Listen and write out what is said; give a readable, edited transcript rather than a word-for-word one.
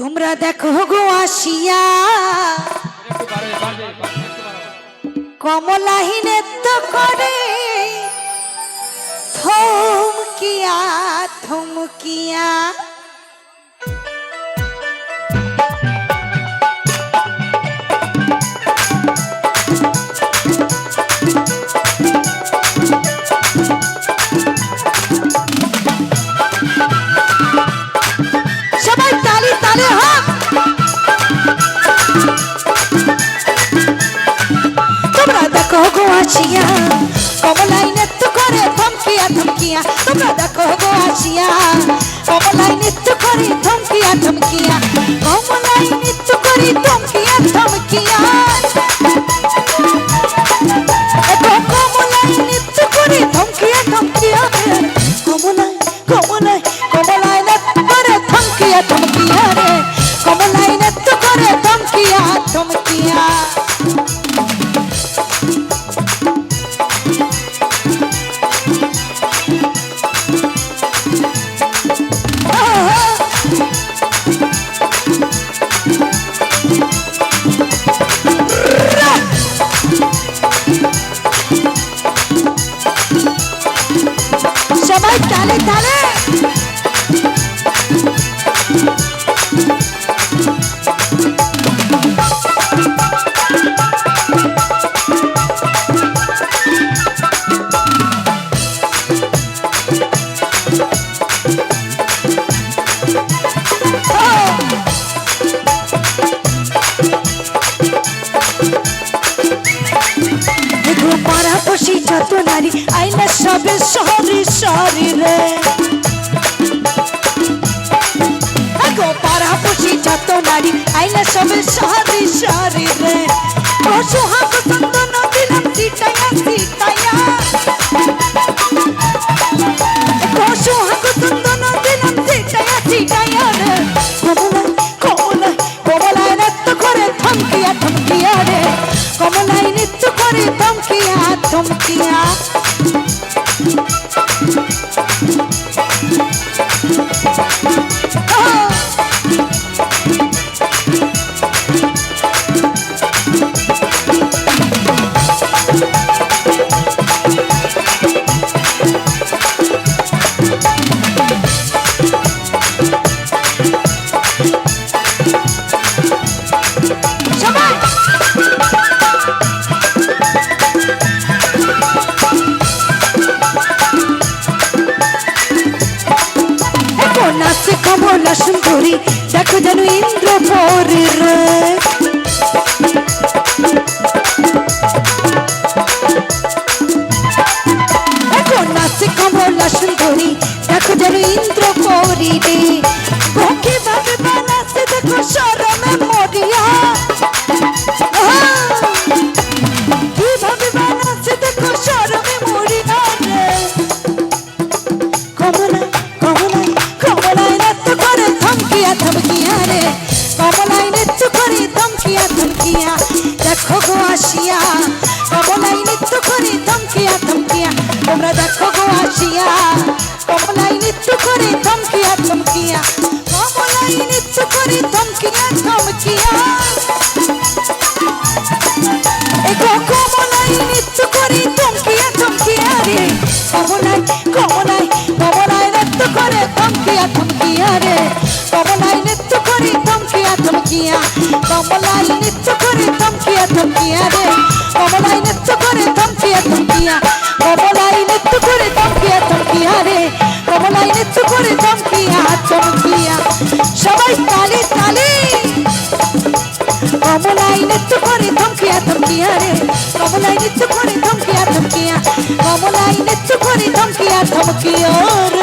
তোমরা দেখো গো আসিয়া কমলাহি নৃত্য করে থমকিয়া থমকিয়া সবাই তালি তালি হোক। তোমরা দেখো গো আসিয়া কমলাই নৃত্য করে থমকিয়া থমকিয়া। তোমরা দেখো গো আসিয়া কমলাই নৃত্য করে থমকিয়া থমকিয়া। কমলাই নৃত্য করে থমকিয়া থমকিয়া। কমলাই নৃত্য করে থমকিয়া থমকিয়া। কমলাই কমলাই কমলাই নৃত্য করে থমকিয়া থমকিয়া রে। কমলাই নৃত্য করে থমকিয়া থমকিয়া। সবাই তালে তালে পাড়া পশি যত নারী আইনা সবে শহরে শরীরে। পাড়া পশি যত নারী আইনা সবে শহরে শরীরে। সোহাগ চন্দন দিলাম সিটাইয়া সিটাইয়া। সোহাগ চন্দন দিলাম সিটাইয়া সিটাইয়া রে। কমলাই কমলাই কমলাই নৃত্য করে থমকিয়া থমকিয়া রে। কমলাই নৃত্য করে থমকিয়া থমকিয়া। নাচে কমলা সুন্দরী দেখো যেন ইন্দ্র পরে রে। নাচে কমলা সুন্দরী দেখো যেন ইন্দ্র পরি রে। ভোগে ভাবে বানাচ্ছে দেখো শরমে মরিয়া। কিভাবে বানাচ্ছে দেখো শরমে মরিয়া রে। কমলা কমলা কমলাই নৃত্য করে থমকিয়া থমকিয়া রে। কমলাই নৃত্য করে থমকিয়া থমকিয়া। দেখো গো আসিয়া কমলাই নৃত্য করে থমকিয়া থমকিয়া। তোমরা দেখো গো আসিয়া কমলাই নৃত্য করে থমকিয়া থমকিয়া। কমলাই নৃত্য করে থমকিয়া থমকিয়া। কমলাই নৃত্য করে থমকিয়া থমকিয়া রে। কমলাই কমলাই কমলাই নৃত্য করে থমকিয়া থমকিয়া রে। কমলাই নৃত্য করে থমকিয়া থমকিয়া। কমলাই নৃত্য করে থমকিয়া থমকিয়া রে। কমলাই নৃত্য করে থমকিয়া থমকিয়া। কমলাই নৃত্য করে থমকিয়া থমকিয়া রে। কমলাই নৃত্য করে থমকিয়া থমকিয়া। সবাই তালি তালি। কমলাই নৃত্য করে থমকিয়া থমকিয়া রে। কমলাই নৃত্য করে থমকিয়া থমকিয়া। কমলাই নৃত্য করে থমকিয়া থমকিয়া রে।